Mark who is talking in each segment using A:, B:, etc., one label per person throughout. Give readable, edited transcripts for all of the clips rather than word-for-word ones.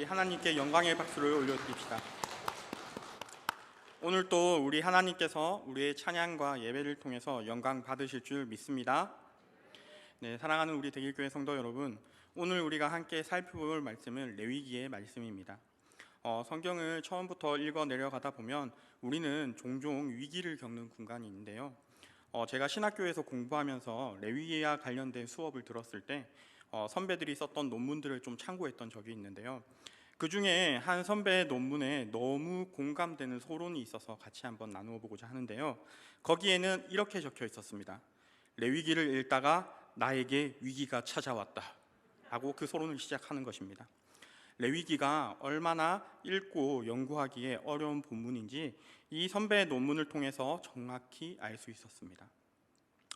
A: 하나님께 영광의 박수를 올려드립시다. 오늘 또 우리 하나님께서 우리의 찬양과 예배를 통해서 영광 받으실 줄 믿습니다. 네, 사랑하는 우리 대길교회 성도 여러분, 오늘 우리가 함께 살펴볼 말씀은 레위기의 말씀입니다. 성경을 처음부터 읽어 내려가다 보면 우리는 종종 위기를 겪는 공간이 있는데요. 제가 신학교에서 공부하면서 레위기와 관련된 수업을 들었을 때 선배들이 썼던 논문들을 좀 참고했던 적이 있는데요. 그 중에 한 선배의 논문에 너무 공감되는 서론이 있어서 같이 한번 나누어 보고자 하는데요. 거기에는 이렇게 적혀 있었습니다. 레위기를 읽다가 나에게 위기가 찾아왔다 하고 그 서론을 시작하는 것입니다. 레위기가 얼마나 읽고 연구하기에 어려운 본문인지 이 선배의 논문을 통해서 정확히 알 수 있었습니다.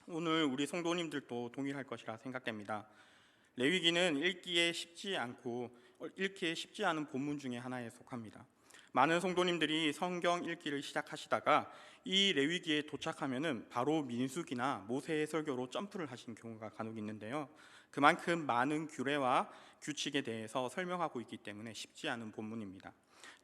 A: 오늘 우리 성도님들도 동일할 것이라 생각됩니다. 레위기는 읽기에 쉽지 않은 본문 중에 하나에 속합니다. 많은 성도님들이 성경 읽기를 시작하시다가 이 레위기에 도착하면은 바로 민수기나 모세의 설교로 점프를 하신 경우가 간혹 있는데요. 그만큼 많은 규례와 규칙에 대해서 설명하고 있기 때문에 쉽지 않은 본문입니다.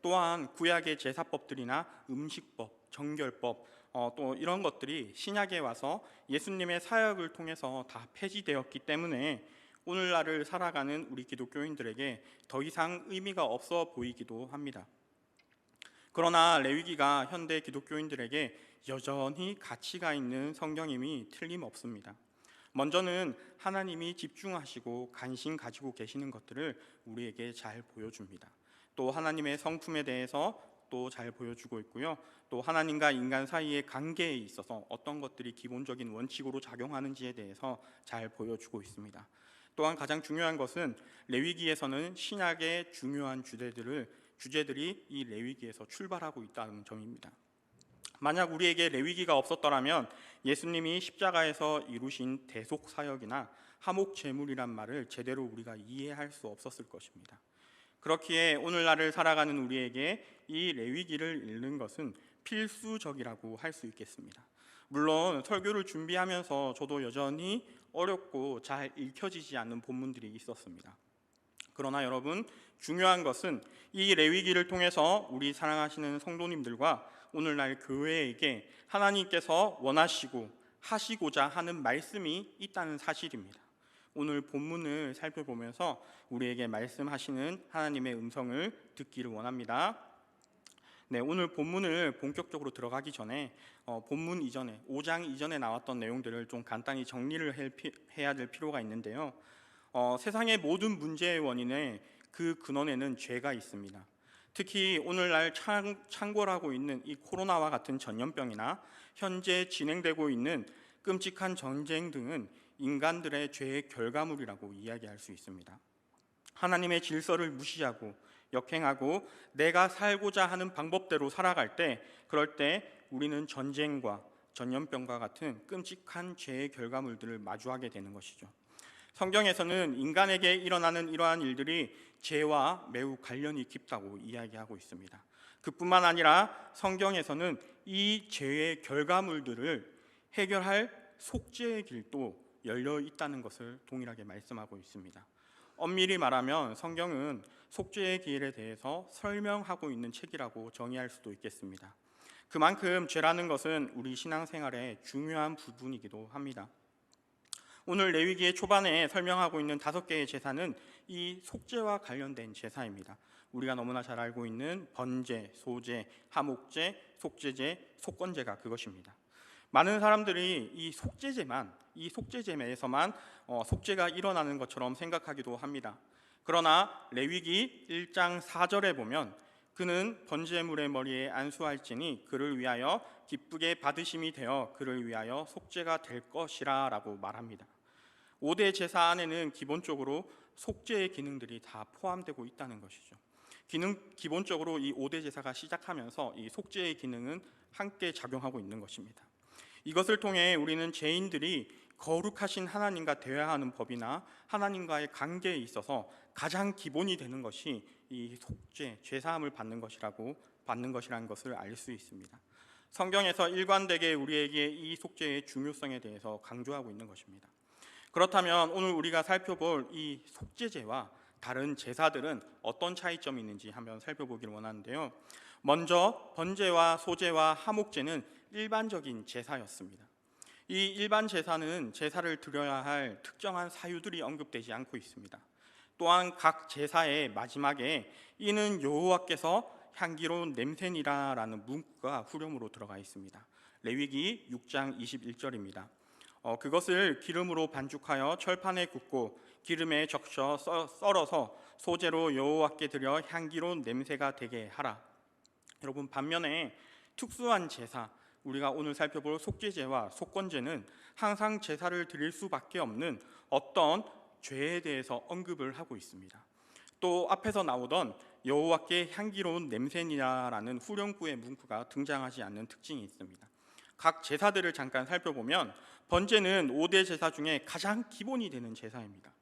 A: 또한 구약의 제사법들이나 음식법, 정결법, 또 이런 것들이 신약에 와서 예수님의 사역을 통해서 다 폐지되었기 때문에 오늘날을 살아가는 우리 기독교인들에게 더 이상 의미가 없어 보이기도 합니다. 그러나 레위기가 현대 기독교인들에게 여전히 가치가 있는 성경임이 틀림없습니다. 먼저는 하나님이 집중하시고 관심 가지고 계시는 것들을 우리에게 잘 보여줍니다. 또 하나님의 성품에 대해서 또 잘 보여주고 있고요. 또 하나님과 인간 사이의 관계에 있어서 어떤 것들이 기본적인 원칙으로 작용하는지에 대해서 잘 보여주고 있습니다. 또한 가장 중요한 것은 레위기에서는 신약의 중요한 주제들이 이 레위기에서 출발하고 있다는 점입니다. 만약 우리에게 레위기가 없었더라면 예수님이 십자가에서 이루신 대속사역이나 하목제물이란 말을 제대로 우리가 이해할 수 없었을 것입니다. 그렇기에 오늘날을 살아가는 우리에게 이 레위기를 읽는 것은 필수적이라고 할 수 있겠습니다. 물론 설교를 준비하면서 저도 여전히 어렵고 잘 읽혀지지 않는 본문들이 있었습니다. 그러나 여러분, 중요한 것은 이 레위기를 통해서 우리 사랑하시는 성도님들과 오늘날 교회에게 하나님께서 원하시고 하시고자 하는 말씀이 있다는 사실입니다. 오늘 본문을 살펴보면서 우리에게 말씀하시는 하나님의 음성을 듣기를 원합니다. 네, 오늘 본문을 본격적으로 들어가기 전에 본문 이전에 5장 이전에 나왔던 내용들을 좀 간단히 정리를 해야 될 필요가 있는데요. 세상의 모든 문제의 원인에 그 근원에는 죄가 있습니다. 특히 오늘날 창궐하고 있는 이 코로나와 같은 전염병이나 현재 진행되고 있는 끔찍한 전쟁 등은 인간들의 죄의 결과물이라고 이야기할 수 있습니다. 하나님의 질서를 무시하고 역행하고 내가 살고자 하는 방법대로 살아갈 때, 그럴 때 우리는 전쟁과 전염병과 같은 끔찍한 죄의 결과물들을 마주하게 되는 것이죠. 성경에서는 인간에게 일어나는 이러한 일들이 죄와 매우 관련이 깊다고 이야기하고 있습니다. 그뿐만 아니라 성경에서는 이 죄의 결과물들을 해결할 속죄의 길도 열려 있다는 것을 동일하게 말씀하고 있습니다. 엄밀히 말하면 성경은 속죄의 길에 대해서 설명하고 있는 책이라고 정의할 수도 있겠습니다. 그만큼 죄라는 것은 우리 신앙생활의 중요한 부분이기도 합니다. 오늘 레위기의 초반에 설명하고 있는 5개의 제사는 이 속죄와 관련된 제사입니다. 우리가 너무나 잘 알고 있는 번제, 소제, 하목제, 속죄제, 속건제가 그것입니다. 많은 사람들이 이 속죄제에서만 속죄가 일어나는 것처럼 생각하기도 합니다. 그러나 레위기 1장 4절에 보면 그는 번제물의 머리에 안수할지니 그를 위하여 기쁘게 받으심이 되어 그를 위하여 속죄가 될 것이라 라고 말합니다. 5대 제사 안에는 기본적으로 속죄의 기능들이 다 포함되고 있다는 것이죠. 기본적으로 이 5대 제사가 시작하면서 이 속죄의 기능은 함께 작용하고 있는 것입니다. 이것을 통해 우리는 죄인들이 거룩하신 하나님과 대화하는 법이나 하나님과의 관계에 있어서 가장 기본이 되는 것이 이 속죄, 죄사함을 받는 것이라는 것을 알 수 있습니다. 성경에서 일관되게 우리에게 이 속죄의 중요성에 대해서 강조하고 있는 것입니다. 그렇다면 오늘 우리가 살펴볼 이 속죄제와 다른 제사들은 어떤 차이점이 있는지 한번 살펴보기를 원하는데요. 먼저 번제와 소제와 화목제는 일반적인 제사였습니다. 이 일반 제사는 제사를 드려야 할 특정한 사유들이 언급되지 않고 있습니다. 또한 각 제사의 마지막에 이는 여호와께서 향기로운 냄새니라라는 문구가 후렴으로 들어가 있습니다. 레위기 6장 21절입니다. 그것을 기름으로 반죽하여 철판에 굽고 기름에 적셔 썰어서 소제로 여호와께 드려 향기로운 냄새가 되게 하라. 여러분, 반면에 특수한 제사, 우리가 오늘 살펴볼 속죄제와 속건제는 항상 제사를 드릴 수밖에 없는 어떤 죄에 대해서 언급을 하고 있습니다. 또 앞에서 나오던 여호와께 향기로운 냄새니라라는 후렴구의 문구가 등장하지 않는 특징이 있습니다. 각 제사들을 잠깐 살펴보면 번제는 5대 제사 중에 가장 기본이 되는 제사입니다.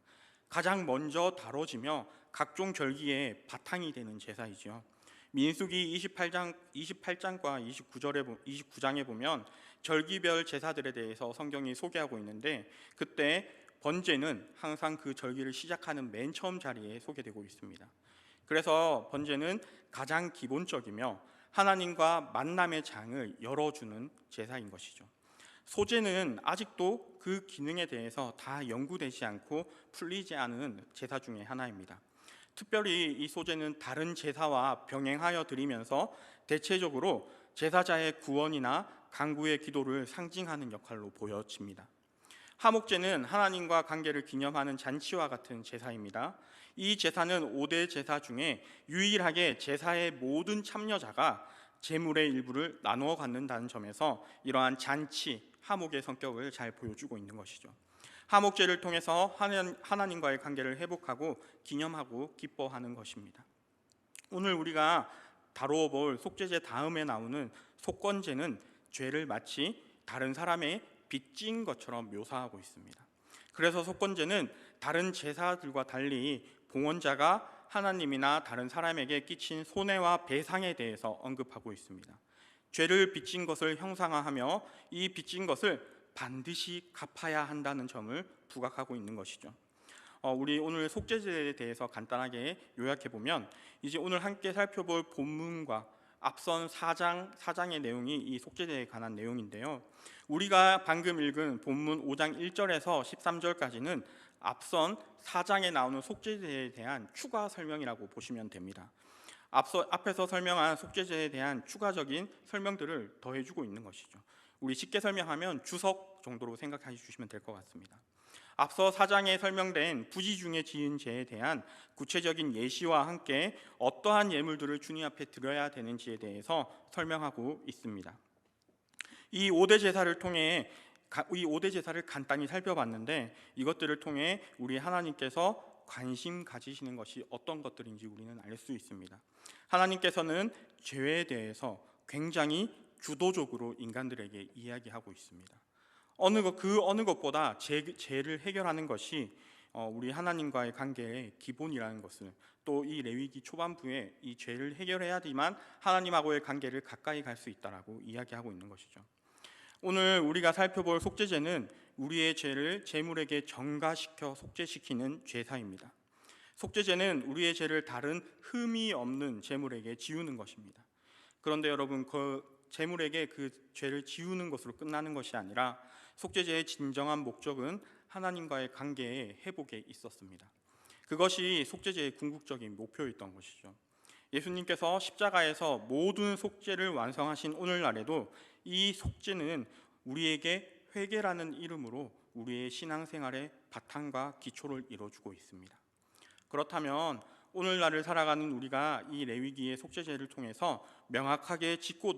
A: 가장 먼저 다뤄지며 각종 절기의 바탕이 되는 제사이죠. 민수기 28장과 29장에 보면 절기별 제사들에 대해서 성경이 소개하고 있는데, 그때 번제는 항상 그 절기를 시작하는 맨 처음 자리에 소개되고 있습니다. 그래서 번제는 가장 기본적이며 하나님과 만남의 장을 열어주는 제사인 것이죠. 소제는 아직도 그 기능에 대해서 다 연구되지 않고 풀리지 않은 제사 중에 하나입니다. 특별히 이 소제는 다른 제사와 병행하여 드리면서 대체적으로 제사자의 구원이나 간구의 기도를 상징하는 역할로 보여집니다. 화목제는 하나님과 관계를 기념하는 잔치와 같은 제사입니다. 이 제사는 5대 제사 중에 유일하게 제사의 모든 참여자가 제물의 일부를 나누어 갖는다는 점에서 이러한 잔치, 화목의 성격을 잘 보여주고 있는 것이죠. 화목제를 통해서 하나님과의 관계를 회복하고 기념하고 기뻐하는 것입니다. 오늘 우리가 다루어 볼 속죄제 다음에 나오는 속건제는 죄를 마치 다른 사람의 빚진 것처럼 묘사하고 있습니다. 그래서 속건제는 다른 제사들과 달리 봉헌자가 하나님이나 다른 사람에게 끼친 손해와 배상에 대해서 언급하고 있습니다. 죄를 빚진 것을 형상화하며 이 빚진 것을 반드시 갚아야 한다는 점을 부각하고 있는 것이죠. 우리 오늘 속죄제에 대해서 간단하게 요약해 보면, 이제 오늘 함께 살펴볼 본문과 앞선 4장의 내용이 이 속죄제에 관한 내용인데요. 우리가 방금 읽은 본문 5장 1절에서 13절까지는 앞선 4장에 나오는 속죄제에 대한 추가 설명이라고 보시면 됩니다. 앞에서 설명한 속죄제에 대한 추가적인 설명들을 더해주고 있는 것이죠. 우리 쉽게 설명하면 주석 정도로 생각해 주시면 될 것 같습니다. 앞서 4장에 설명된 부지 중에 지은 죄에 대한 구체적인 예시와 함께 어떠한 예물들을 주님 앞에 드려야 되는지에 대해서 설명하고 있습니다. 이 5대 제사를 간단히 살펴봤는데, 이것들을 통해 우리 하나님께서 관심 가지시는 것이 어떤 것들인지 우리는 알 수 있습니다. 하나님께서는 죄에 대해서 굉장히 주도적으로 인간들에게 이야기하고 있습니다. 어느 것보다 죄를 해결하는 것이 우리 하나님과의 관계의 기본이라는 것을, 또 이 레위기 초반부에 이 죄를 해결해야지만 하나님하고의 관계를 가까이 갈 수 있다라고 이야기하고 있는 것이죠. 오늘 우리가 살펴볼 속죄제는 우리의 죄를 제물에게 전가시켜 속죄시키는 제사입니다. 속죄제는 우리의 죄를 다른 흠이 없는 제물에게 지우는 것입니다. 그런데 여러분, 그 제물에게 그 죄를 지우는 것으로 끝나는 것이 아니라 속죄제의 진정한 목적은 하나님과의 관계의 회복에 있었습니다. 그것이 속죄제의 궁극적인 목표였던 것이죠. 예수님께서 십자가에서 모든 속죄를 완성하신 오늘날에도 이 속죄는 우리에게 회개라는 이름으로 우리의 신앙생활의 바탕과 기초를 이뤄주고 있습니다. 그렇다면 오늘날을 살아가는 우리가 이 레위기의 속죄제를 통해서 명확하게 짚고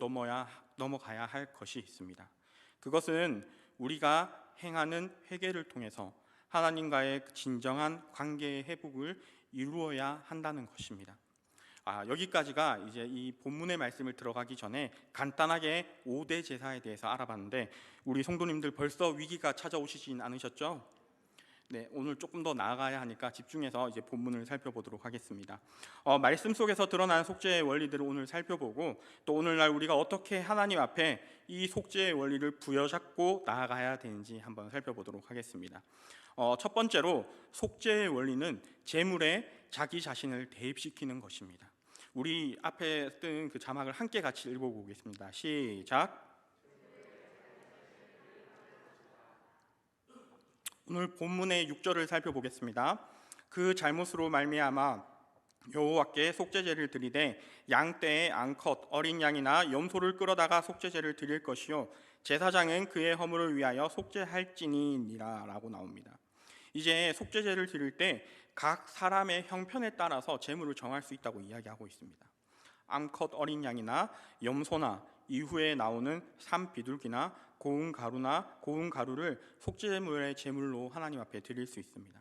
A: 넘어가야 할 것이 있습니다. 그것은 우리가 행하는 회개를 통해서 하나님과의 진정한 관계의 회복을 이루어야 한다는 것입니다. 여기까지가 이제 이 본문의 말씀을 들어가기 전에 간단하게 5대 제사에 대해서 알아봤는데, 우리 성도님들 벌써 위기가 찾아오시진 않으셨죠? 네, 오늘 조금 더 나아가야 하니까 집중해서 이제 본문을 살펴보도록 하겠습니다. 말씀 속에서 드러난 속죄의 원리들을 오늘 살펴보고, 또 오늘날 우리가 어떻게 하나님 앞에 이 속죄의 원리를 부여잡고 나아가야 되는지 한번 살펴보도록 하겠습니다. 첫 번째로 속죄의 원리는 제물의 자기 자신을 대입시키는 것입니다. 우리 앞에 뜬 그 자막을 함께 같이 읽어보겠습니다. 시작. 오늘 본문의 6절을 살펴보겠습니다. 그 잘못으로 말미암아 여호와께 속죄제를 드리되 양떼의 암컷 어린 양이나 염소를 끌어다가 속죄제를 드릴 것이요 제사장은 그의 허물을 위하여 속죄할지니라 라고 나옵니다. 이제 속죄제를 드릴 때 각 사람의 형편에 따라서 제물을 정할 수 있다고 이야기하고 있습니다. 암컷 어린 양이나 염소나 이후에 나오는 산비둘기나 고운 가루를 속죄제물의 제물로 하나님 앞에 드릴 수 있습니다.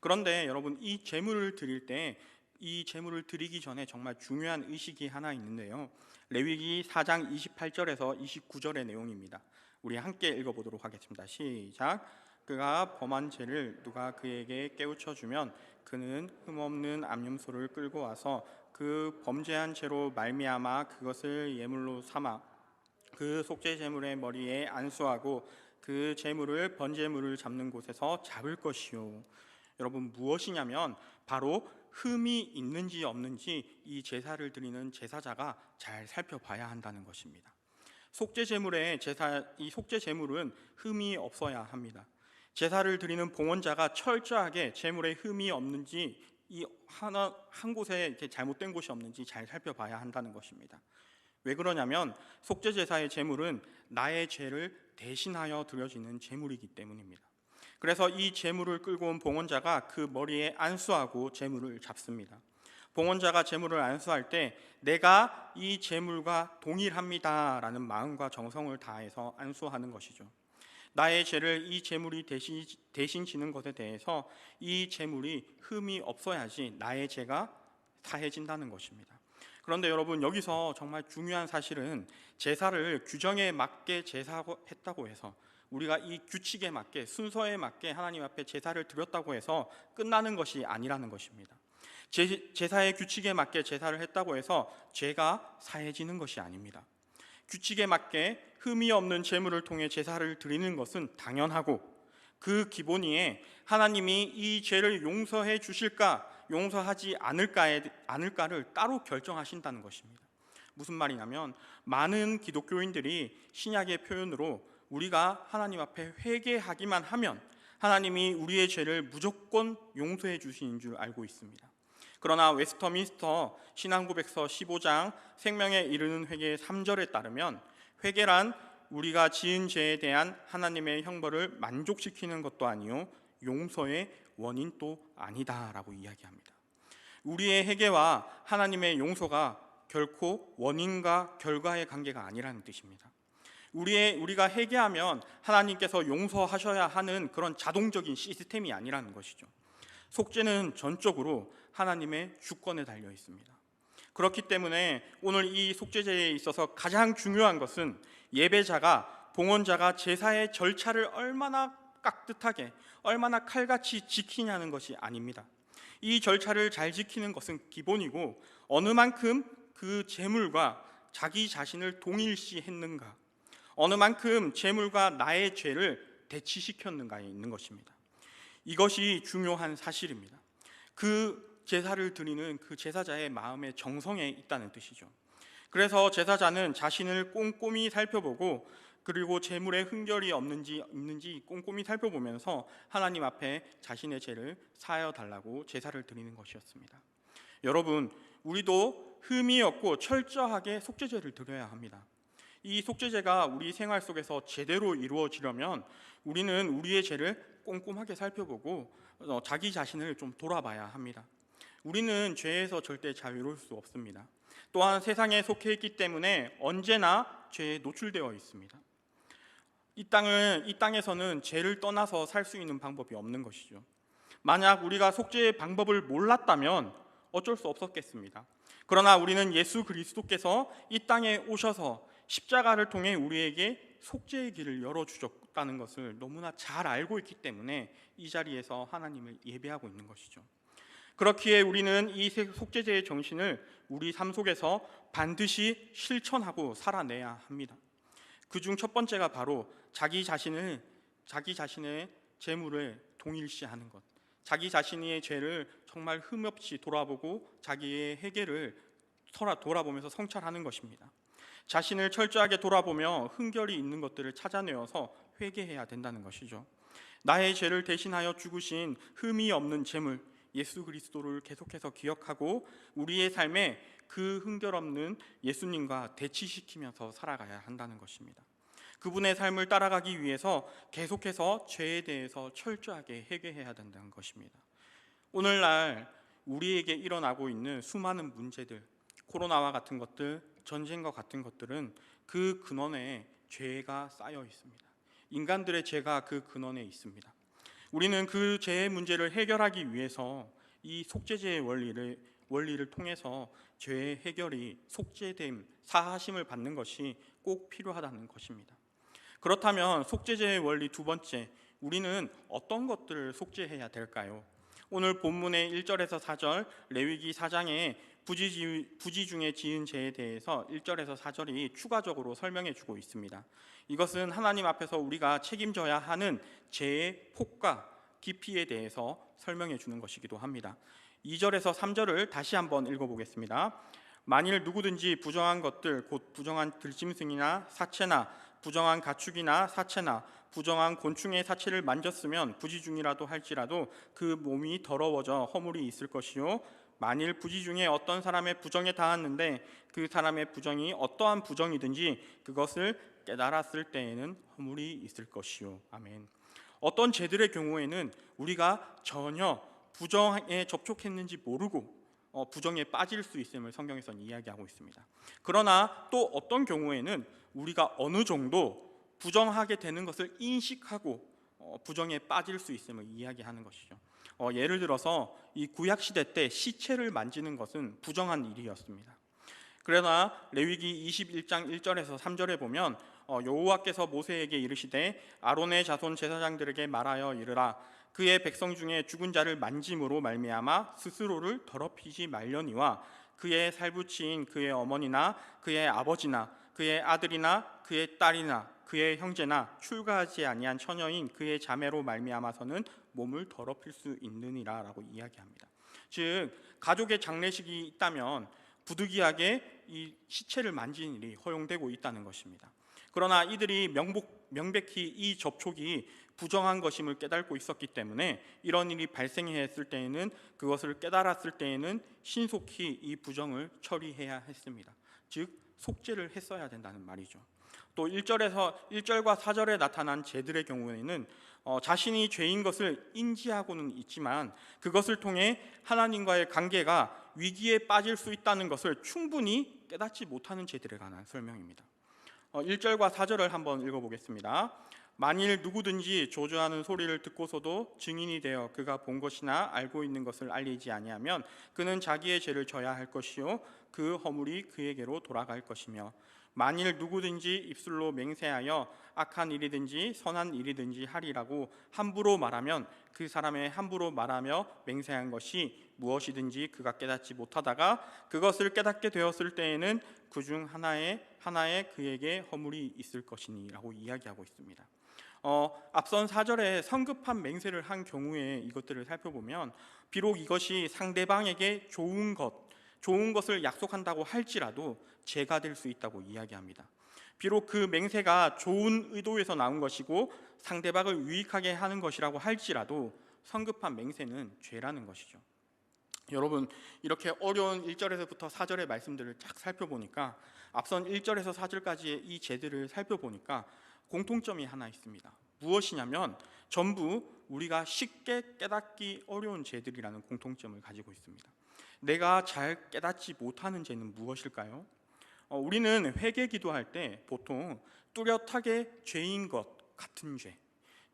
A: 그런데 여러분, 이 제물을 드릴 때 이 제물을 드리기 전에 정말 중요한 의식이 하나 있는데요. 레위기 4장 28절에서 29절의 내용입니다. 우리 함께 읽어보도록 하겠습니다. 시작. 그가 범한 죄를 누가 그에게 깨우쳐 주면 그는 흠없는 암염소를 끌고 와서 그 범죄한 죄로 말미암아 그것을 예물로 삼아 그 속죄 제물의 머리에 안수하고 그 제물을 번제물을 잡는 곳에서 잡을 것이요. 여러분, 무엇이냐면 바로 흠이 있는지 없는지 이 제사를 드리는 제사자가 잘 살펴봐야 한다는 것입니다. 속죄 제물의 이 속죄 제물은 흠이 없어야 합니다. 제사를 드리는 봉헌자가 철저하게 제물에 흠이 없는지 한 곳에 이렇게 잘못된 곳이 없는지 잘 살펴봐야 한다는 것입니다. 왜 그러냐면 속죄 제사의 제물은 나의 죄를 대신하여 드려지는 제물이기 때문입니다. 그래서 이 제물을 끌고 온 봉헌자가 그 머리에 안수하고 제물을 잡습니다. 봉헌자가 제물을 안수할 때 내가 이 제물과 동일합니다라는 마음과 정성을 다해서 안수하는 것이죠. 나의 죄를 이 제물이 대신 지는 것에 대해서 이 제물이 흠이 없어야지 나의 죄가 사해진다는 것입니다. 그런데 여러분, 여기서 정말 중요한 사실은 제사를 규정에 맞게 제사했다고 해서 우리가 이 규칙에 맞게 순서에 맞게 하나님 앞에 제사를 드렸다고 해서 끝나는 것이 아니라는 것입니다. 제사의 규칙에 맞게 제사를 했다고 해서 죄가 사해지는 것이 아닙니다. 규칙에 맞게 흠이 없는 제물을 통해 제사를 드리는 것은 당연하고 그 기본 위에 하나님이 이 죄를 용서해 주실까 용서하지 않을까를 따로 결정하신다는 것입니다. 무슨 말이냐면 많은 기독교인들이 신약의 표현으로 우리가 하나님 앞에 회개하기만 하면 하나님이 우리의 죄를 무조건 용서해 주시는 줄 알고 있습니다. 그러나 웨스터민스터 신앙고백서 15장 생명에 이르는 회개 3절에 따르면 회개란 우리가 지은 죄에 대한 하나님의 형벌을 만족시키는 것도 아니요 용서의 원인도 아니다라고 이야기합니다. 우리의 회개와 하나님의 용서가 결코 원인과 결과의 관계가 아니라는 뜻입니다. 우리가 회개하면 하나님께서 용서하셔야 하는 그런 자동적인 시스템이 아니라는 것이죠. 속죄는 전적으로 하나님의 주권에 달려 있습니다. 그렇기 때문에 오늘 이 속죄제에 있어서 가장 중요한 것은 예배자가, 봉헌자가 제사의 절차를 얼마나 깍듯하게, 얼마나 칼같이 지키냐는 것이 아닙니다. 이 절차를 잘 지키는 것은 기본이고 어느 만큼 그 제물과 자기 자신을 동일시했는가, 어느 만큼 제물과 나의 죄를 대치시켰는가에 있는 것입니다. 이것이 중요한 사실입니다. 그 제사를 드리는 그 제사자의 마음의 정성에 있다는 뜻이죠. 그래서 제사자는 자신을 꼼꼼히 살펴보고 그리고 제물에 흠결이 있는지 꼼꼼히 살펴보면서 하나님 앞에 자신의 죄를 사하여 달라고 제사를 드리는 것이었습니다. 여러분, 우리도 흠이 없고 철저하게 속죄제를 드려야 합니다. 이 속죄제가 우리 생활 속에서 제대로 이루어지려면 우리는 우리의 죄를 꼼꼼하게 살펴보고 자기 자신을 좀 돌아봐야 합니다. 우리는 죄에서 절대 자유로울 수 없습니다. 또한 세상에 속해 있기 때문에 언제나 죄에 노출되어 있습니다. 이 땅에서는 죄를 떠나서 살 수 있는 방법이 없는 것이죠. 만약 우리가 속죄의 방법을 몰랐다면 어쩔 수 없었겠습니다. 그러나 우리는 예수 그리스도께서 이 땅에 오셔서 십자가를 통해 우리에게 속죄의 길을 열어주셨다는 것을 너무나 잘 알고 있기 때문에 이 자리에서 하나님을 예배하고 있는 것이죠. 그렇기에 우리는 이 속죄제의 정신을 우리 삶 속에서 반드시 실천하고 살아내야 합니다. 그중 첫 번째가 바로 자기 자신의 재물을 동일시하는 것, 자기 자신의 죄를 정말 흠없이 돌아보고 자기의 회개를 돌아보면서 성찰하는 것입니다. 자신을 철저하게 돌아보며 흠결이 있는 것들을 찾아내어서 회개해야 된다는 것이죠. 나의 죄를 대신하여 죽으신 흠이 없는 제물 예수 그리스도를 계속해서 기억하고 우리의 삶에 그 흠결 없는 예수님과 대치시키면서 살아가야 한다는 것입니다. 그분의 삶을 따라가기 위해서 계속해서 죄에 대해서 철저하게 회개해야 된다는 것입니다. 오늘날 우리에게 일어나고 있는 수많은 문제들, 코로나와 같은 것들, 전쟁과 같은 것들은 그 근원에 죄가 쌓여 있습니다. 인간들의 죄가 그 근원에 있습니다. 우리는 그 죄의 문제를 해결하기 위해서 이 속죄제의 원리를 통해서 죄의 해결이 속죄됨, 사하심을 받는 것이 꼭 필요하다는 것입니다. 그렇다면 속죄제의 원리 두 번째, 우리는 어떤 것들을 속죄해야 될까요? 오늘 본문의 1절에서 4절 레위기 4장에 부지 중에 지은 죄에 대해서 1절에서 4절이 추가적으로 설명해 주고 있습니다. 이것은 하나님 앞에서 우리가 책임져야 하는 죄의 폭과 깊이에 대해서 설명해 주는 것이기도 합니다. 2절에서 3절을 다시 한번 읽어보겠습니다. 만일 누구든지 부정한 것들 곧 부정한 들짐승이나 사체나 부정한 가축이나 사체나 부정한 곤충의 사체를 만졌으면 부지 중이라도 할지라도 그 몸이 더러워져 허물이 있을 것이요 만일 부지 중에 어떤 사람의 부정에 닿았는데 그 사람의 부정이 어떠한 부정이든지 그것을 깨달았을 때에는 허물이 있을 것이요. 아멘. 어떤 죄들의 경우에는 우리가 전혀 부정에 접촉했는지 모르고 부정에 빠질 수 있음을 성경에서는 이야기하고 있습니다. 그러나 또 어떤 경우에는 우리가 어느 정도 부정하게 되는 것을 인식하고 부정에 빠질 수 있음을 이야기하는 것이죠. 예를 들어서 이 구약시대 때 시체를 만지는 것은 부정한 일이었습니다. 그러나 레위기 21장 1절에서 3절에 보면 여호와께서 모세에게 이르시되 아론의 자손 제사장들에게 말하여 이르라 그의 백성 중에 죽은 자를 만짐으로 말미암아 스스로를 더럽히지 말려니와 그의 살부치인 그의 어머니나 그의 아버지나 그의 아들이나 그의 딸이나 그의 형제나 출가하지 아니한 처녀인 그의 자매로 말미암아서는 몸을 더럽힐 수 있느니라 라고 이야기합니다. 즉 가족의 장례식이 있다면 부득이하게 이 시체를 만지는 일이 허용되고 있다는 것입니다. 그러나 이들이 명백히 이 접촉이 부정한 것임을 깨닫고 있었기 때문에 이런 일이 발생했을 때에는 그것을 깨달았을 때에는 신속히 이 부정을 처리해야 했습니다. 즉 속죄를 했어야 된다는 말이죠. 또 1절과 4절에 나타난 죄들의 경우에는 자신이 죄인 것을 인지하고는 있지만 그것을 통해 하나님과의 관계가 위기에 빠질 수 있다는 것을 충분히 깨닫지 못하는 죄들에 관한 설명입니다. 1절과 4절을 한번 읽어보겠습니다. 만일 누구든지 조조하는 소리를 듣고서도 증인이 되어 그가 본 것이나 알고 있는 것을 알리지 아니하면 그는 자기의 죄를 져야 할 것이요 그 허물이 그에게로 돌아갈 것이며 만일 누구든지 입술로 맹세하여 악한 일이든지 선한 일이든지 하리라고 함부로 말하면 그 사람의 함부로 말하며 맹세한 것이 무엇이든지 그가 깨닫지 못하다가 그것을 깨닫게 되었을 때에는 그중 하나에 그에게 허물이 있을 것이니라고 이야기하고 있습니다. 앞선 4절에 성급한 맹세를 한 경우에 이것들을 살펴보면 비록 이것이 상대방에게 좋은 것을 약속한다고 할지라도 죄가 될 수 있다고 이야기합니다. 비록 그 맹세가 좋은 의도에서 나온 것이고 상대방을 유익하게 하는 것이라고 할지라도 성급한 맹세는 죄라는 것이죠. 여러분 이렇게 어려운 1절에서부터 4절의 말씀들을 쫙 살펴보니까 앞선 1절에서 4절까지의 이 죄들을 살펴보니까 공통점이 하나 있습니다. 무엇이냐면 전부 우리가 쉽게 깨닫기 어려운 죄들이라는 공통점을 가지고 있습니다. 내가 잘 깨닫지 못하는 죄는 무엇일까요? 우리는 회개 기도할 때 보통 뚜렷하게 죄인 것 같은 죄,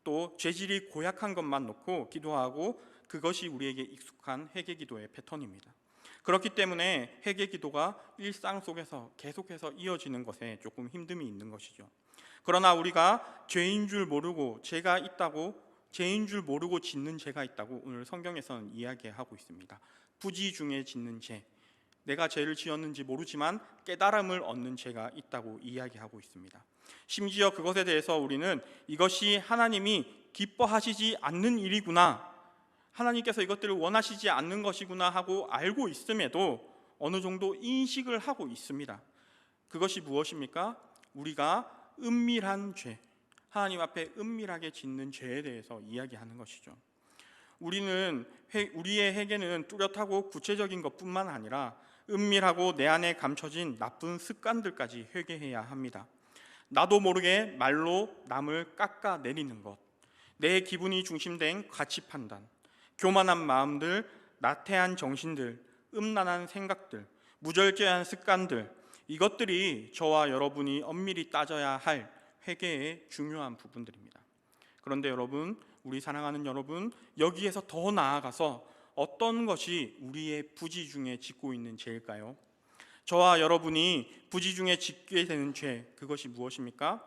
A: 또 죄질이 고약한 것만 놓고 기도하고 그것이 우리에게 익숙한 회개 기도의 패턴입니다. 그렇기 때문에 회개 기도가 일상 속에서 계속해서 이어지는 것에 조금 힘듦이 있는 것이죠. 그러나 우리가 죄인 줄 모르고 죄인 줄 모르고 짓는 죄가 있다고 오늘 성경에서는 이야기하고 있습니다. 부지 중에 짓는 죄, 내가 죄를 지었는지 모르지만 깨달음을 얻는 죄가 있다고 이야기하고 있습니다. 심지어 그것에 대해서 우리는 이것이 하나님이 기뻐하시지 않는 일이구나, 하나님께서 이것들을 원하시지 않는 것이구나 하고 알고 있음에도 어느 정도 인식을 하고 있습니다. 그것이 무엇입니까? 우리가 은밀한 죄, 하나님 앞에 은밀하게 짓는 죄에 대해서 이야기하는 것이죠. 우리의 회개는 뚜렷하고 구체적인 것뿐만 아니라 은밀하고 내 안에 감춰진 나쁜 습관들까지 회개해야 합니다. 나도 모르게 말로 남을 깎아내리는 것, 내 기분이 중심된 가치 판단, 교만한 마음들, 나태한 정신들, 음란한 생각들, 무절제한 습관들, 이것들이 저와 여러분이 엄밀히 따져야 할 회개의 중요한 부분들입니다. 그런데 여러분, 우리 사랑하는 여러분, 여기에서 더 나아가서 어떤 것이 우리의 부지 중에 짓고 있는 죄일까요? 저와 여러분이 부지 중에 짓게 되는 죄, 그것이 무엇입니까?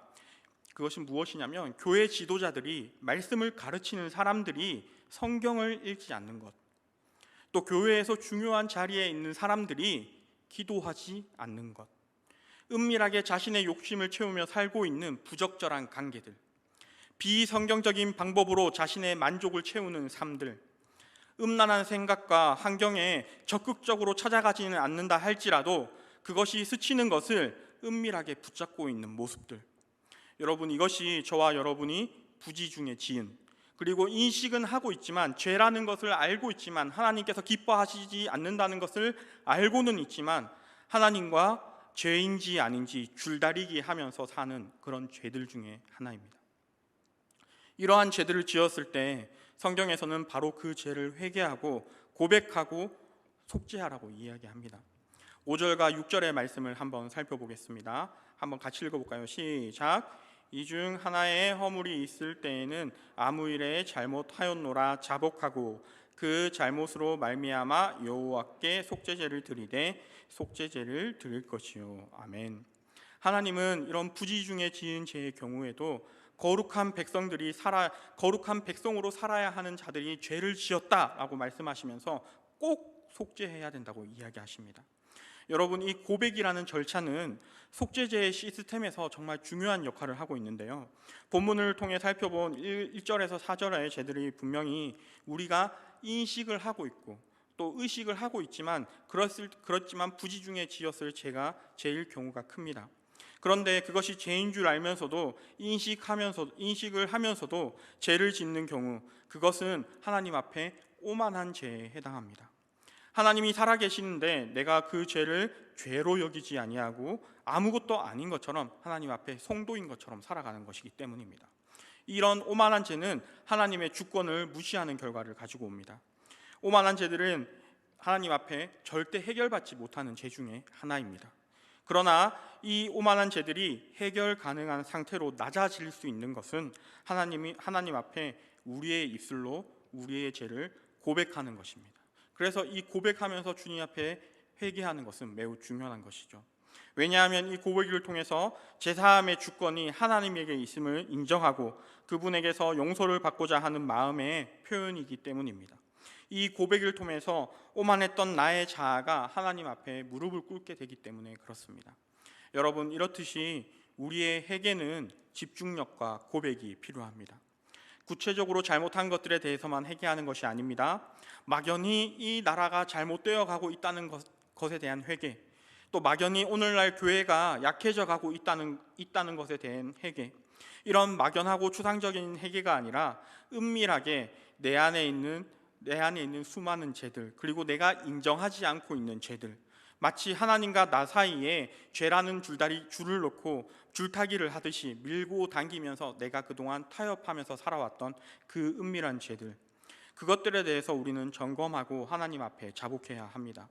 A: 그것은 무엇이냐면 교회 지도자들이, 말씀을 가르치는 사람들이 성경을 읽지 않는 것, 또 교회에서 중요한 자리에 있는 사람들이 기도하지 않는 것, 은밀하게 자신의 욕심을 채우며 살고 있는 부적절한 관계들, 비성경적인 방법으로 자신의 만족을 채우는 삶들, 음란한 생각과 환경에 적극적으로 찾아가지는 않는다 할지라도 그것이 스치는 것을 은밀하게 붙잡고 있는 모습들, 여러분, 이것이 저와 여러분이 부지 중에 지은, 그리고 인식은 하고 있지만, 죄라는 것을 알고 있지만, 하나님께서 기뻐하시지 않는다는 것을 알고는 있지만 하나님과 죄인지 아닌지 줄다리기 하면서 사는 그런 죄들 중에 하나입니다. 이러한 죄들을 지었을 때 성경에서는 바로 그 죄를 회개하고 고백하고 속죄하라고 이야기합니다. 5절과 6절의 말씀을 한번 살펴보겠습니다. 한번 같이 읽어볼까요? 시작. 이 중 하나의 허물이 있을 때에는 아무 일에 잘못하였노라 자복하고 그 잘못으로 말미암아 여호와께 속죄제를 드리되 속죄제를 드릴 것이요. 아멘. 하나님은 이런 부지 중에 지은 죄의 경우에도 거룩한 백성으로 살아야 하는 자들이 죄를 지었다라고 말씀하시면서 꼭 속죄해야 된다고 이야기하십니다. 여러분, 이 고백이라는 절차는 속죄제의 시스템에서 정말 중요한 역할을 하고 있는데요, 본문을 통해 살펴본 1절에서 4절의 죄들이 분명히 우리가 인식을 하고 있고 또 의식을 하고 있지만 그렇지만 부지 중에 지었을 죄가 제일 경우가 큽니다. 그런데 그것이 죄인 줄 알면서도 인식을 하면서도 죄를 짓는 경우, 그것은 하나님 앞에 오만한 죄에 해당합니다. 하나님이 살아계시는데 내가 그 죄를 죄로 여기지 아니하고 아무것도 아닌 것처럼 하나님 앞에 성도인 것처럼 살아가는 것이기 때문입니다. 이런 오만한 죄는 하나님의 주권을 무시하는 결과를 가지고 옵니다. 오만한 죄들은 하나님 앞에 절대 해결받지 못하는 죄 중에 하나입니다. 그러나 이 오만한 죄들이 해결 가능한 상태로 낮아질 수 있는 것은 하나님 앞에 우리의 입술로 우리의 죄를 고백하는 것입니다. 그래서 이 고백하면서 주님 앞에 회개하는 것은 매우 중요한 것이죠. 왜냐하면 이 고백을 통해서 제사함의 주권이 하나님에게 있음을 인정하고 그분에게서 용서를 받고자 하는 마음의 표현이기 때문입니다. 이 고백을 통해서 오만했던 나의 자아가 하나님 앞에 무릎을 꿇게 되기 때문에 그렇습니다. 여러분, 이렇듯이 우리의 회개는 집중력과 고백이 필요합니다. 구체적으로 잘못한 것들에 대해서만 회개하는 것이 아닙니다. 막연히 이 나라가 잘못되어 가고 있다는 것에 대한 회개, 또 막연히 오늘날 교회가 약해져 가고 있다는 것에 대한 회개, 이런 막연하고 추상적인 회개가 아니라 은밀하게 내 안에 있는 수많은 죄들, 그리고 내가 인정하지 않고 있는 죄들, 마치 하나님과 나 사이에 죄라는 줄을 놓고 줄타기를 하듯이 밀고 당기면서 내가 그동안 타협하면서 살아왔던 그 은밀한 죄들, 그것들에 대해서 우리는 점검하고 하나님 앞에 자복해야 합니다.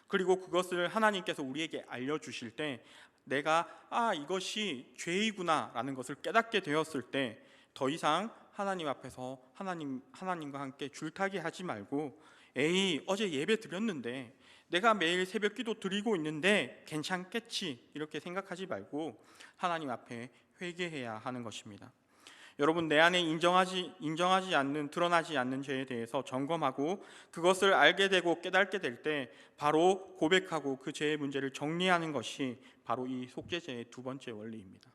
A: 그리고 그것을 하나님께서 우리에게 알려주실 때 내가 이것이 죄이구나 라는 것을 깨닫게 되었을 때 더 이상 하나님 앞에서 하나님과 함께 줄타기 하지 말고, 어제 예배 드렸는데, 내가 매일 새벽 기도 드리고 있는데 괜찮겠지, 이렇게 생각하지 말고 하나님 앞에 회개해야 하는 것입니다. 여러분, 내 안에 인정하지 않는, 드러나지 않는 죄에 대해서 점검하고 그것을 알게 되고 깨닫게 될 때 바로 고백하고 그 죄의 문제를 정리하는 것이 바로 이 속죄제의 두 번째 원리입니다.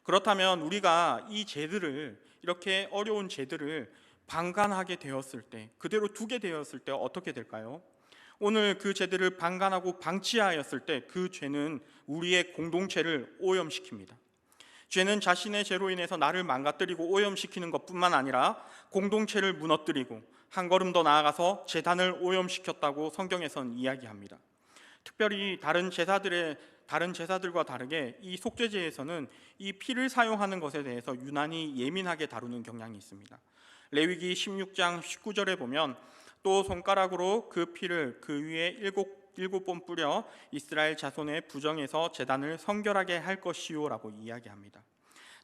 A: 그렇다면 우리가 이 죄들을, 이렇게 어려운 죄들을 방관하게 되었을 때, 그대로 두게 되었을 때 어떻게 될까요? 오늘 그 죄들을 방관하고 방치하였을 때 그 죄는 우리의 공동체를 오염시킵니다. 죄는 자신의 죄로 인해서 나를 망가뜨리고 오염시키는 것뿐만 아니라 공동체를 무너뜨리고 한 걸음 더 나아가서 제단을 오염시켰다고 성경에선 이야기합니다. 특별히 다른 제사들과 다르게 이 속죄제에서는 이 피를 사용하는 것에 대해서 유난히 예민하게 다루는 경향이 있습니다. 레위기 16장 19절에 보면 또 손가락으로 그 피를 그 위에 일곱 번 뿌려 이스라엘 자손의 부정에서 제단을 성결하게 할 것이요라고 이야기합니다.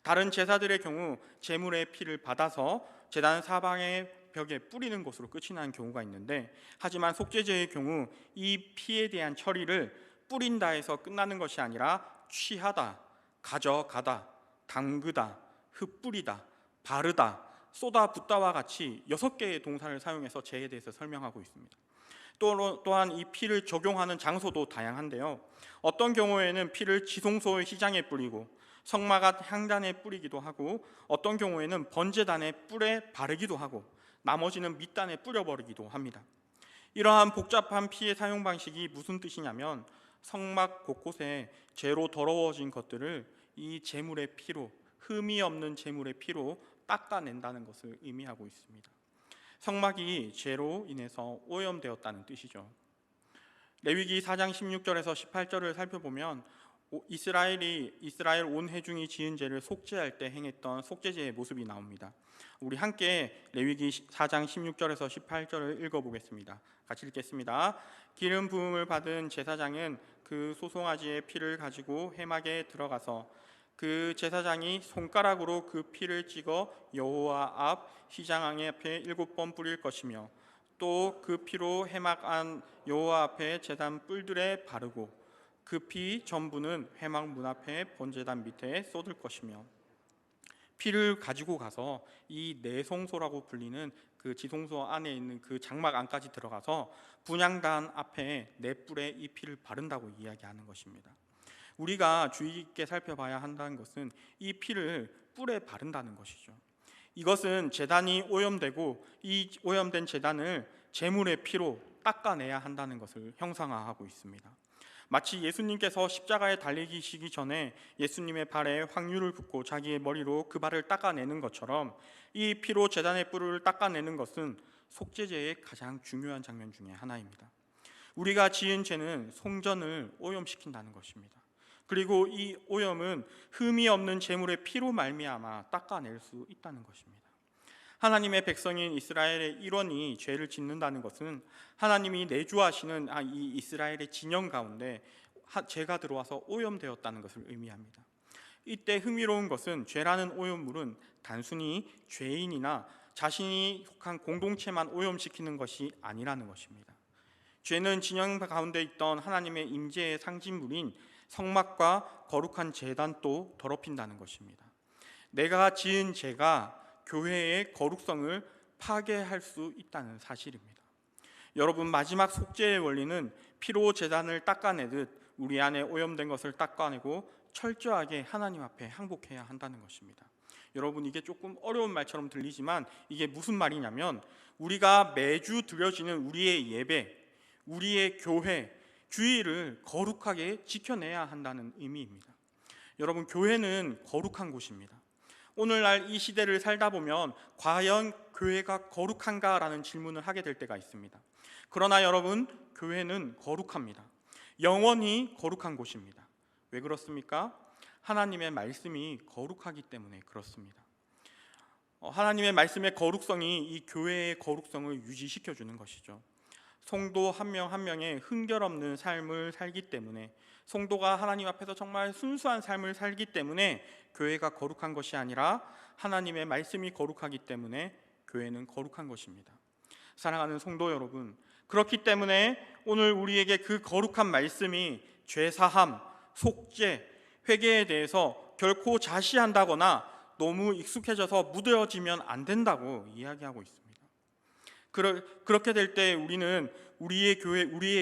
A: 다른 제사들의 경우 제물의 피를 받아서 제단 사방의 벽에 뿌리는 것으로 끝이 나는 경우가 있는데, 하지만 속죄제의 경우 이 피에 대한 처리를 뿌린다 해서 끝나는 것이 아니라 취하다, 가져가다, 담그다, 흩뿌리다, 바르다, 쏟아붓다와 같이 6개의 동사를 사용해서 죄에 대해서 설명하고 있습니다. 또한 이 피를 적용하는 장소도 다양한데요, 어떤 경우에는 피를 지성소의 휘장에 뿌리고 성막앗 향단에 뿌리기도 하고, 어떤 경우에는 번제단의 뿔에 바르기도 하고, 나머지는 밑단에 뿌려버리기도 합니다. 이러한 복잡한 피의 사용 방식이 무슨 뜻이냐면, 성막 곳곳에 죄로 더러워진 것들을 이 제물의 피로, 흠이 없는 제물의 피로 닦아낸다는 것을 의미하고 있습니다. 성막이 죄로 인해서 오염되었다는 뜻이죠. 레위기 4장 16절에서 18절을 살펴보면 이스라엘 온 회중이 지은 죄를 속죄할 때 행했던 속죄제의 모습이 나옵니다. 우리 함께 레위기 4장 16절에서 18절을 읽어보겠습니다. 같이 읽겠습니다. 기름 부음을 받은 제사장은 그 소송아지의 피를 가지고 회막에 들어가서 그 제사장이 손가락으로 그 피를 찍어 여호와 앞 휘장 앞에 7번 뿌릴 것이며, 또 그 피로 회막 안 여호와 앞에 제단 뿔들에 바르고 그 피 전부는 회막 문 앞에 번제단 밑에 쏟을 것이며, 피를 가지고 가서 이 내성소라고 불리는 그 지성소 안에 있는 그 장막 안까지 들어가서 분향단 앞에 네 뿔에 이 피를 바른다고 이야기하는 것입니다. 우리가 주의 깊게 살펴봐야 한다는 것은 이 피를 뿔에 바른다는 것이죠. 이것은 제단이 오염되고 이 오염된 제단을 제물의 피로 닦아내야 한다는 것을 형상화하고 있습니다. 마치 예수님께서 십자가에 달리시기 전에 예수님의 발에 황유를 붓고 자기의 머리로 그 발을 닦아내는 것처럼, 이 피로 제단의 뿔을 닦아내는 것은 속죄제의 가장 중요한 장면 중에 하나입니다. 우리가 지은 죄는 성전을 오염시킨다는 것입니다. 그리고 이 오염은 흠이 없는 제물의 피로 말미암아 닦아낼 수 있다는 것입니다. 하나님의 백성인 이스라엘의 일원이 죄를 짓는다는 것은 하나님이 내주하시는 이 이스라엘의 진영 가운데 죄가 들어와서 오염되었다는 것을 의미합니다. 이때 흥미로운 것은 죄라는 오염물은 단순히 죄인이나 자신이 속한 공동체만 오염시키는 것이 아니라는 것입니다. 죄는 진영 가운데 있던 하나님의 임재의 상징물인 성막과 거룩한 제단도 더럽힌다는 것입니다. 내가 지은 죄가 교회의 거룩성을 파괴할 수 있다는 사실입니다. 여러분, 마지막 속죄의 원리는 피로 제단을 닦아내듯 우리 안에 오염된 것을 닦아내고 철저하게 하나님 앞에 항복해야 한다는 것입니다. 여러분, 이게 조금 어려운 말처럼 들리지만 이게 무슨 말이냐면, 우리가 매주 드려지는 우리의 예배, 우리의 교회, 주의를 거룩하게 지켜내야 한다는 의미입니다. 여러분, 교회는 거룩한 곳입니다. 오늘날 이 시대를 살다 보면 과연 교회가 거룩한가라는 질문을 하게 될 때가 있습니다. 그러나 여러분, 교회는 거룩합니다. 영원히 거룩한 곳입니다. 왜 그렇습니까? 하나님의 말씀이 거룩하기 때문에 그렇습니다. 하나님의 말씀의 거룩성이 이 교회의 거룩성을 유지시켜 주는 것이죠. 성도 한 명 한 명의 흔결 없는 삶을 살기 때문에, 성도가 하나님 앞에서 정말 순수한 삶을 살기 때문에 교회가 거룩한 것이 아니라 하나님의 말씀이 거룩하기 때문에 교회는 거룩한 것입니다. 사랑하는 성도 여러분, 그렇기 때문에 오늘 우리에게 그 거룩한 말씀이 죄사함, 속죄, 회개에 대해서 결코 자시한다거나 너무 익숙해져서 무뎌지면 안 된다고 이야기하고 있습니다. 그렇게 될 때 우리는 우리의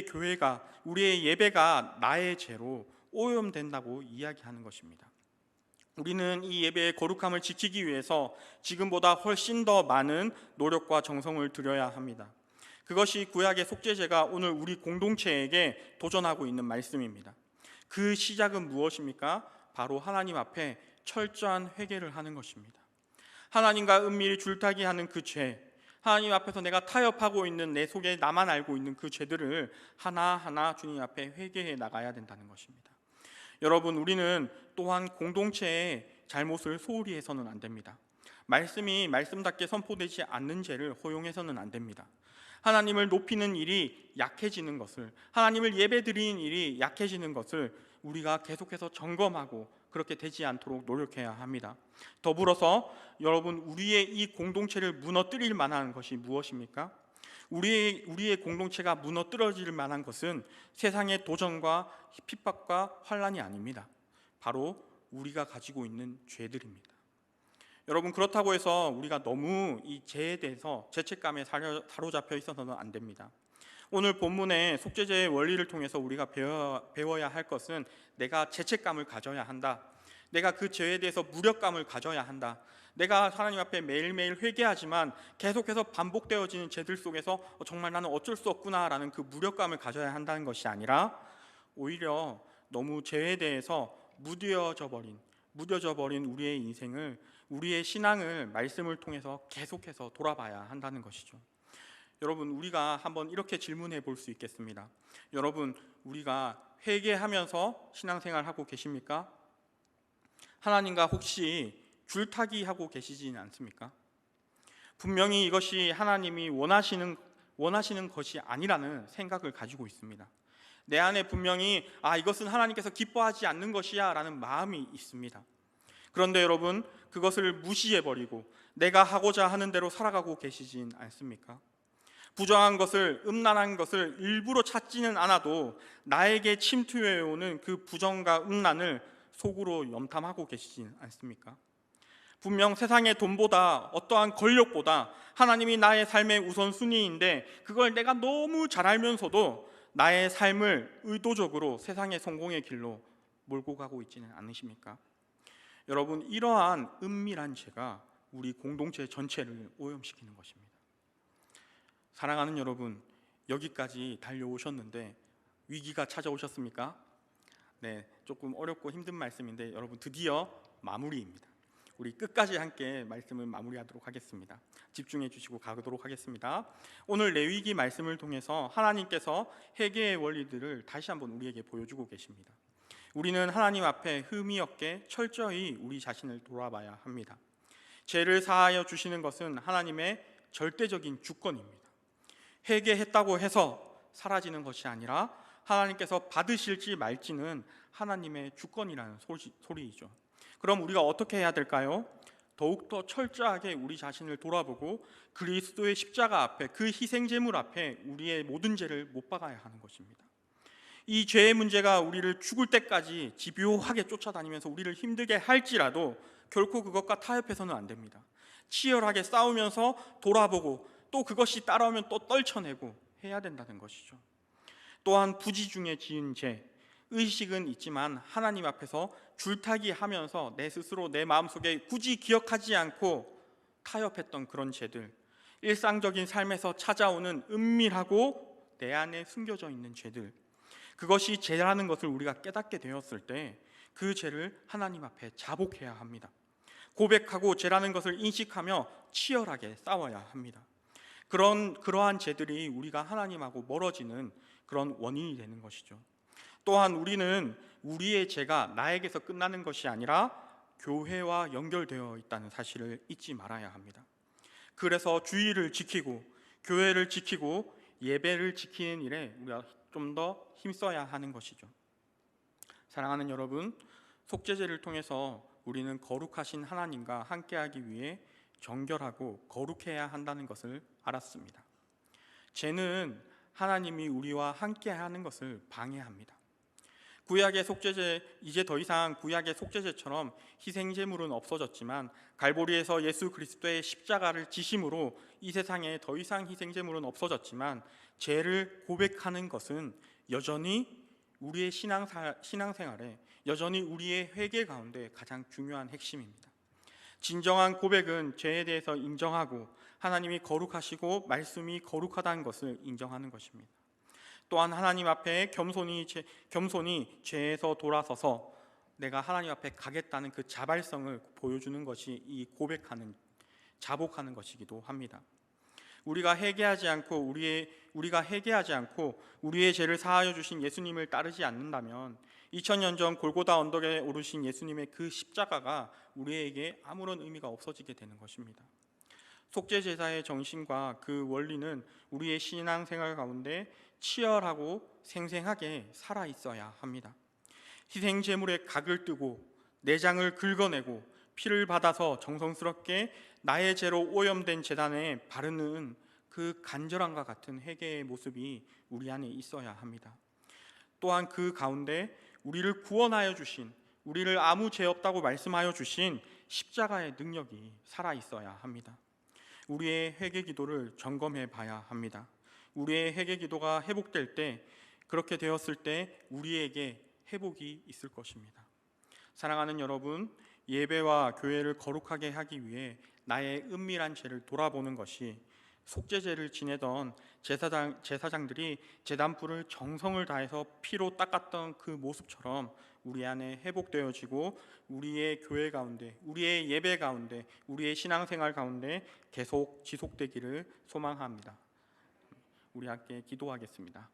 A: 교회가, 우리의 예배가 나의 죄로 오염된다고 이야기하는 것입니다. 우리는 이 예배의 거룩함을 지키기 위해서 지금보다 훨씬 더 많은 노력과 정성을 들여야 합니다. 그것이 구약의 속죄제가 오늘 우리 공동체에게 도전하고 있는 말씀입니다. 그 시작은 무엇입니까? 바로 하나님 앞에 철저한 회개를 하는 것입니다. 하나님과 은밀히 줄타기하는 그 죄, 하나님 앞에서 내가 타협하고 있는 내 속에 나만 알고 있는 그 죄들을 하나하나 주님 앞에 회개해 나가야 된다는 것입니다. 여러분, 우리는 또한 공동체의 잘못을 소홀히 해서는 안 됩니다. 말씀이 말씀답게 선포되지 않는 죄를 허용해서는 안 됩니다. 하나님을 높이는 일이 약해지는 것을, 하나님을 예배드리는 일이 약해지는 것을 우리가 계속해서 점검하고 그렇게 되지 않도록 노력해야 합니다. 더불어서 여러분, 우리의 이 공동체를 무너뜨릴 만한 것이 무엇입니까? 우리의 공동체가 무너뜨려질 만한 것은 세상의 도전과 핍박과 환난이 아닙니다. 바로 우리가 가지고 있는 죄들입니다. 여러분, 그렇다고 해서 우리가 너무 이 죄에 대해서 죄책감에 사로잡혀 있어서는 안 됩니다. 오늘 본문의 속죄제의 원리를 통해서 우리가 배워야 할 것은 내가 죄책감을 가져야 한다. 내가 그 죄에 대해서 무력감을 가져야 한다. 내가 하나님 앞에 매일매일 회개하지만 계속해서 반복되어지는 죄들 속에서 정말 나는 어쩔 수 없구나라는 그 무력감을 가져야 한다는 것이 아니라 오히려 너무 죄에 대해서 무뎌져 버린 우리의 인생을, 우리의 신앙을 말씀을 통해서 계속해서 돌아봐야 한다는 것이죠. 여러분, 우리가 한번 이렇게 질문해 볼 수 있겠습니다. 여러분, 우리가 회개하면서 신앙생활 하고 계십니까? 하나님과 혹시 줄타기 하고 계시지는 않습니까? 분명히 이것이 하나님이 원하시는 것이 아니라는 생각을 가지고 있습니다. 내 안에 분명히 이것은 하나님께서 기뻐하지 않는 것이야 라는 마음이 있습니다. 그런데 여러분, 그것을 무시해버리고 내가 하고자 하는 대로 살아가고 계시진 않습니까? 부정한 것을, 음란한 것을 일부러 찾지는 않아도 나에게 침투해오는 그 부정과 음란을 속으로 염탐하고 계시진 않습니까? 분명 세상의 돈보다, 어떠한 권력보다 하나님이 나의 삶의 우선순위인데 그걸 내가 너무 잘 알면서도 나의 삶을 의도적으로 세상의 성공의 길로 몰고 가고 있지는 않으십니까? 여러분, 이러한 은밀한 죄가 우리 공동체 전체를 오염시키는 것입니다. 사랑하는 여러분, 여기까지 달려오셨는데 위기가 찾아오셨습니까? 네, 조금 어렵고 힘든 말씀인데 여러분, 드디어 마무리입니다. 우리 끝까지 함께 말씀을 마무리하도록 하겠습니다. 집중해 주시고 가도록 하겠습니다. 오늘 레위기 말씀을 통해서 하나님께서 회개의 원리들을 다시 한번 우리에게 보여주고 계십니다. 우리는 하나님 앞에 흠이 없게 철저히 우리 자신을 돌아봐야 합니다. 죄를 사하여 주시는 것은 하나님의 절대적인 주권입니다. 회개했다고 해서 사라지는 것이 아니라 하나님께서 받으실지 말지는 하나님의 주권이라는 소리이죠. 그럼 우리가 어떻게 해야 될까요? 더욱더 철저하게 우리 자신을 돌아보고 그리스도의 십자가 앞에, 그 희생제물 앞에 우리의 모든 죄를 못 박아야 하는 것입니다. 이 죄의 문제가 우리를 죽을 때까지 집요하게 쫓아다니면서 우리를 힘들게 할지라도 결코 그것과 타협해서는 안 됩니다. 치열하게 싸우면서 돌아보고 또 그것이 따라오면 또 떨쳐내고 해야 된다는 것이죠. 또한 부지 중에 지은 죄, 의식은 있지만 하나님 앞에서 줄타기 하면서 내 스스로 내 마음속에 굳이 기억하지 않고 타협했던 그런 죄들, 일상적인 삶에서 찾아오는 은밀하고 내 안에 숨겨져 있는 죄들, 그것이 죄라는 것을 우리가 깨닫게 되었을 때 그 죄를 하나님 앞에 자복해야 합니다. 고백하고 죄라는 것을 인식하며 치열하게 싸워야 합니다. 그러한 죄들이 우리가 하나님하고 멀어지는 그런 원인이 되는 것이죠. 또한 우리는 우리의 죄가 나에게서 끝나는 것이 아니라 교회와 연결되어 있다는 사실을 잊지 말아야 합니다. 그래서 주의를 지키고 교회를 지키고 예배를 지키는 일에 우리가 좀 더 힘써야 하는 것이죠. 사랑하는 여러분, 속죄제를 통해서 우리는 거룩하신 하나님과 함께하기 위해 정결하고 거룩해야 한다는 것을 알았습니다. 죄는 하나님이 우리와 함께하는 것을 방해합니다. 구약의 속죄제, 이제 더 이상 구약의 속죄제처럼 희생제물은 없어졌지만 갈보리에서 예수 그리스도의 십자가를 지심으로 이 세상에 더 이상 희생제물은 없어졌지만 죄를 고백하는 것은 여전히 우리의 신앙생활에 여전히 우리의 회개 가운데 가장 중요한 핵심입니다. 진정한 고백은 죄에 대해서 인정하고 하나님이 거룩하시고 말씀이 거룩하다는 것을 인정하는 것입니다. 또한 하나님 앞에 겸손히 죄에서 돌아서서 내가 하나님 앞에 가겠다는 그 자발성을 보여주는 것이 이 자복하는 것이기도 합니다. 우리가 회개하지 않고 우리의 죄를 사하여 주신 예수님을 따르지 않는다면 2000년 전 골고다 언덕에 오르신 예수님의 그 십자가가 우리에게 아무런 의미가 없어지게 되는 것입니다. 속죄 제사의 정신과 그 원리는 우리의 신앙생활 가운데 치열하고 생생하게 살아 있어야 합니다. 희생 제물의 각을 뜨고 내장을 긁어내고 피를 받아서 정성스럽게 나의 죄로 오염된 제단에 바르는 그 간절함과 같은 회개의 모습이 우리 안에 있어야 합니다. 또한 그 가운데 우리를 구원하여 주신, 우리를 아무 죄 없다고 말씀하여 주신 십자가의 능력이 살아 있어야 합니다. 우리의 회개 기도를 점검해 봐야 합니다. 우리의 회개 기도가 회복될 때, 그렇게 되었을 때 우리에게 회복이 있을 것입니다. 사랑하는 여러분, 예배와 교회를 거룩하게 하기 위해 나의 은밀한 죄를 돌아보는 것이 속죄제를 지내던 제사장들이 제단불을 정성을 다해서 피로 닦았던 그 모습처럼 우리 안에 회복되어지고 우리의 교회 가운데, 우리의 예배 가운데, 우리의 신앙생활 가운데 계속 지속되기를 소망합니다. 우리 함께 기도하겠습니다.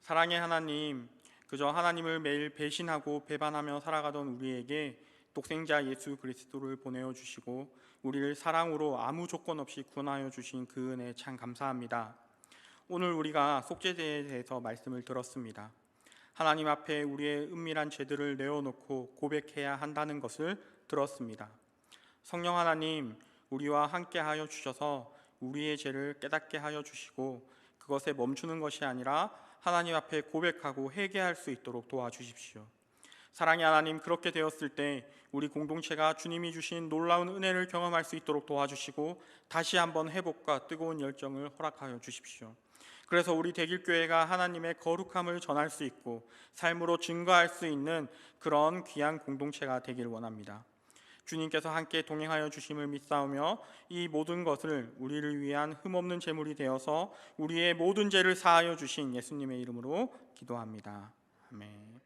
A: 사랑의 하나님, 그저 하나님을 매일 배신하고 배반하며 살아가던 우리에게 독생자 예수 그리스도를 보내어 주시고 우리를 사랑으로 아무 조건 없이 구원하여 주신 그 은혜 참 감사합니다. 오늘 우리가 속죄제에 대해서 말씀을 들었습니다. 하나님 앞에 우리의 은밀한 죄들을 내어놓고 고백해야 한다는 것을 들었습니다. 성령 하나님, 우리와 함께하여 주셔서 우리의 죄를 깨닫게 하여 주시고 그것에 멈추는 것이 아니라 하나님 앞에 고백하고 회개할 수 있도록 도와주십시오. 사랑의 하나님, 그렇게 되었을 때 우리 공동체가 주님이 주신 놀라운 은혜를 경험할 수 있도록 도와주시고 다시 한번 회복과 뜨거운 열정을 허락하여 주십시오. 그래서 우리 대길교회가 하나님의 거룩함을 전할 수 있고 삶으로 증거할 수 있는 그런 귀한 공동체가 되기를 원합니다. 주님께서 함께 동행하여 주심을 믿사오며 이 모든 것을 우리를 위한 흠없는 제물이 되어서 우리의 모든 죄를 사하여 주신 예수님의 이름으로 기도합니다. 아멘.